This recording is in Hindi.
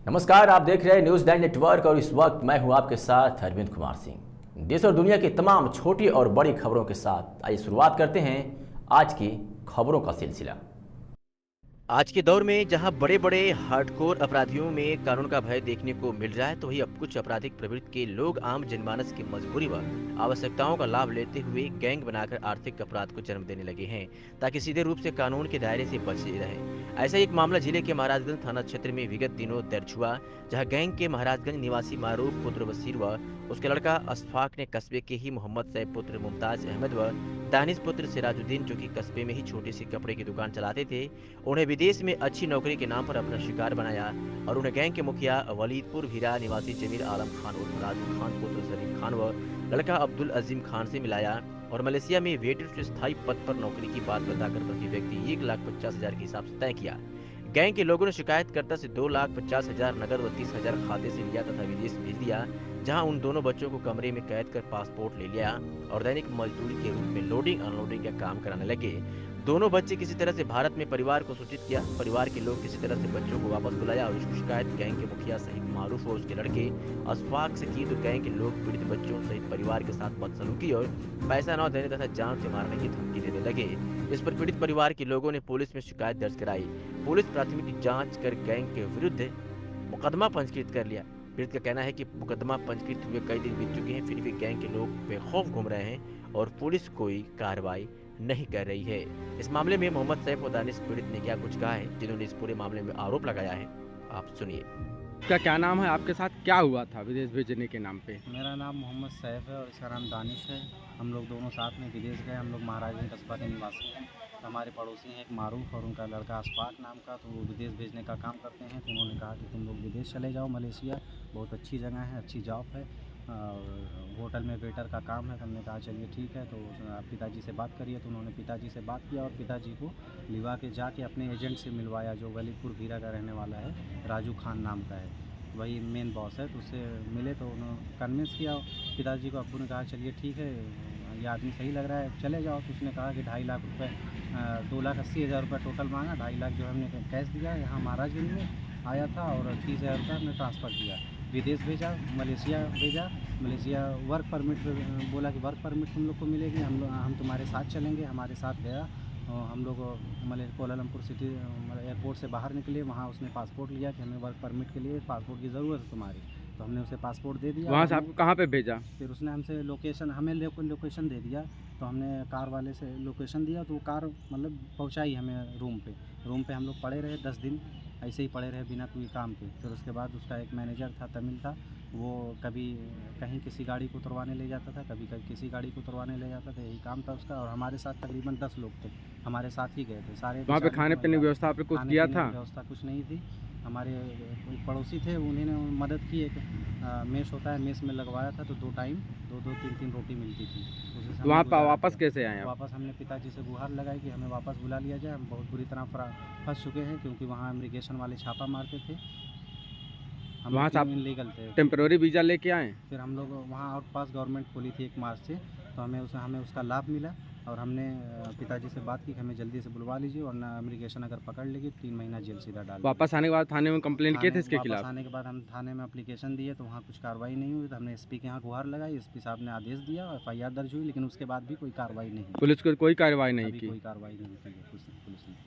नमस्कार, आप देख रहे हैं न्यूज़ लैंड नेटवर्क और इस वक्त मैं हूं आपके साथ अरविंद कुमार सिंह। देश और दुनिया की तमाम छोटी और बड़ी खबरों के साथ आइए शुरुआत करते हैं आज की खबरों का सिलसिला। आज के दौर में जहां बड़े बड़े हार्डकोर अपराधियों में कानून का भय देखने को मिल रहा है, तो वही अब कुछ आपराधिक प्रवृत्ति के लोग आम जनमानस की मजबूरी व आवश्यकताओं का लाभ लेते हुए गैंग बनाकर आर्थिक अपराध को जन्म देने लगे हैं, ताकि सीधे रूप से कानून के दायरे से बचे रहें। ऐसा एक मामला जिले के महाराजगंज थाना क्षेत्र में विगत दिनों दर्ज हुआ, जहां गैंग के महाराजगंज निवासी मारूफ पुत्र वसीर व उसके लड़का अशफाक ने कस्बे के ही मोहम्मद सैफ पुत्र मुमताज अहमद व दानिश पुत्र सिराजुद्दीन, जो कि कस्बे में ही छोटी सी कपड़े की दुकान चलाते थे, उन्हें विदेश में अच्छी नौकरी के नाम पर अपना शिकार बनाया और उन्हें गैंग के मुखिया वलीदपुर हीरा निवासी जमीर आलम खान उर्फ राजू खान पुत्र शरीफ खान व लड़का अब्दुल अजीम खान से मिलाया और मलेशिया में वेटर से स्थायी पद पर नौकरी की बात बताकर प्रति व्यक्ति 1,50,000 के हिसाब से तय किया। गैंग के लोगों ने शिकायतकर्ता से 2,50,000 नगद व 30,000 खाते से लिया तथा विदेश भेज दिया, जहां उन दोनों बच्चों को कमरे में कैद कर पासपोर्ट ले लिया और दैनिक मजदूरी के रूप में लोडिंग अनलोडिंग का काम कराने लगे। दोनों बच्चे किसी तरह से भारत में परिवार को सूचित किया। परिवार के लोग किसी तरह से बच्चों को वापस बुलाया और इसकी शिकायत गैंग के मुखिया सहित मारूफ और उसके लड़के अशफाक से की, तो गैंग के लोग पीड़ित बच्चों सहित परिवार के साथ बदसलूकी और पैसा न देने तथा जान से मारने की धमकी देने लगे। इस पर पीड़ित परिवार के लोगों ने पुलिस में शिकायत दर्ज कराई। पुलिस प्राथमिक जांच कर गैंग के विरुद्ध मुकदमा पंजीकृत कर लिया। पीड़ित का कहना है कि मुकदमा पंजीकृत हुए कई दिन बीत चुके हैं, फिर भी गैंग के लोग बेखौफ घूम रहे हैं और पुलिस कोई कार्रवाई नहीं कर रही है। इस मामले में मोहम्मद सैफ और दानिश पीड़ित ने क्या कुछ कहा है, जिन्होंने इस पूरे मामले में आरोप लगाया है, आप सुनिए। इसका क्या नाम है? आपके साथ क्या हुआ था विदेश भेजने के नाम पे? मेरा नाम मोहम्मद सैफ है और इसका नाम दानिश है। हम लोग दोनों साथ में विदेश गए। हम लोग महाराजगंज कस्बा के निवासी हैं। हमारे पड़ोसी हैं एक मारूफ और उनका लड़का अशफाक नाम का, तो वो विदेश भेजने का काम करते हैं। तो उन्होंने कहा कि तुम लोग विदेश चले जाओ, मलेशिया बहुत अच्छी जगह है, अच्छी जॉब है और होटल में वेटर का काम है। तो हमने कहा चलिए ठीक है, तो पिताजी से बात करिए। तो उन्होंने पिताजी से बात किया और पिताजी को लिवा के जाके अपने एजेंट से मिलवाया, जो वलीदपुर हीरा का रहने वाला है, राजू खान नाम का है, वही मेन बॉस है। तो उससे मिले तो उन्होंने कन्विंस किया पिताजी को। अब्बू ने कहा चलिए ठीक है, ये आदमी सही लग रहा है, चले जाओ। तो उसने कहा कि 2.5 लाख रुपये 2,80,000 रुपये टोटल मांगा। 2.5 लाख जो हमने कैश दिया, यहाँ महाराजगंज में आया था और 30,000 रुपये हमने ट्रांसफ़र किया। विदेश भेजा, मलेशिया भेजा। मलेशिया वर्क परमिट बोला कि वर्क परमिट तुम लोग को मिलेगी, हम तुम्हारे साथ चलेंगे। हमारे साथ गया और हम लोग कोलालमपुर सिटी एयरपोर्ट से बाहर निकले। वहाँ उसने पासपोर्ट लिया कि हमें वर्क परमिट के लिए पासपोर्ट की ज़रूरत है तुम्हारी। तो हमने उसे पासपोर्ट दे दिया। वहाँ से आपको कहाँ पे भेजा? फिर उसने हमसे हमें लोकेशन दे दिया। तो हमने कार वाले से लोकेशन दिया, तो वो कार मतलब पहुँचाई हमें रूम पे हम लोग पड़े रहे 10 दिन, ऐसे ही पड़े रहे बिना कोई काम के। फिर उसके बाद उसका एक मैनेजर था, तमिल था, वो कभी कहीं किसी गाड़ी को उतरवाने ले जाता था, कभी किसी गाड़ी को उतरवाने ले जाता था, यही काम था उसका। और हमारे साथ तकरीबन 10 लोग थे, हमारे साथ ही गए थे सारे। वहाँ पे खाने पीने की व्यवस्था आपने कुछ किया था? व्यवस्था कुछ नहीं थी। हमारे एक पड़ोसी थे, उन्होंने मदद की। एक मेस होता है, मेस में लगवाया था, तो 2 टाइम 2-2 3-3 रोटी मिलती थी। वहाँ पर वापस कैसे आए आप? वापस हमने पिताजी से गुहार लगाई कि हमें वापस बुला लिया जाए। हम बहुत बुरी तरह फंस चुके हैं, क्योंकि वहाँ इमिग्रेशन वाले छापा मारते थे। हम वहाँ से आप इनलीगल थे। टेम्पररी वीज़ा लेके आए? फिर हम लोग वहाँ आउट पास गवर्नमेंट खोली थी 1 मार्च से, तो हमें उसका लाभ मिला। और हमने पिताजी से बात की कि हमें जल्दी से बुलवा लीजिए, वरना इमिग्रेशन अगर पकड़ लेगी 3 महीना जेल सीधा डाल। वापस आने के बाद थाने में कंप्लेंट किए थे इसके खिलाफ? आने के बाद हम थाने में एप्लीकेशन दिए, तो वहाँ कुछ कार्रवाई नहीं हुई। तो हमने एसपी के यहाँ गुहार लगाई, एसपी साहब ने आदेश दिया, FIR दर्ज हुई, लेकिन उसके बाद भी कोई कार्रवाई नहीं। पुलिस को कोई कार्रवाई नहीं की? कोई कार्रवाई नहीं की पुलिस ने।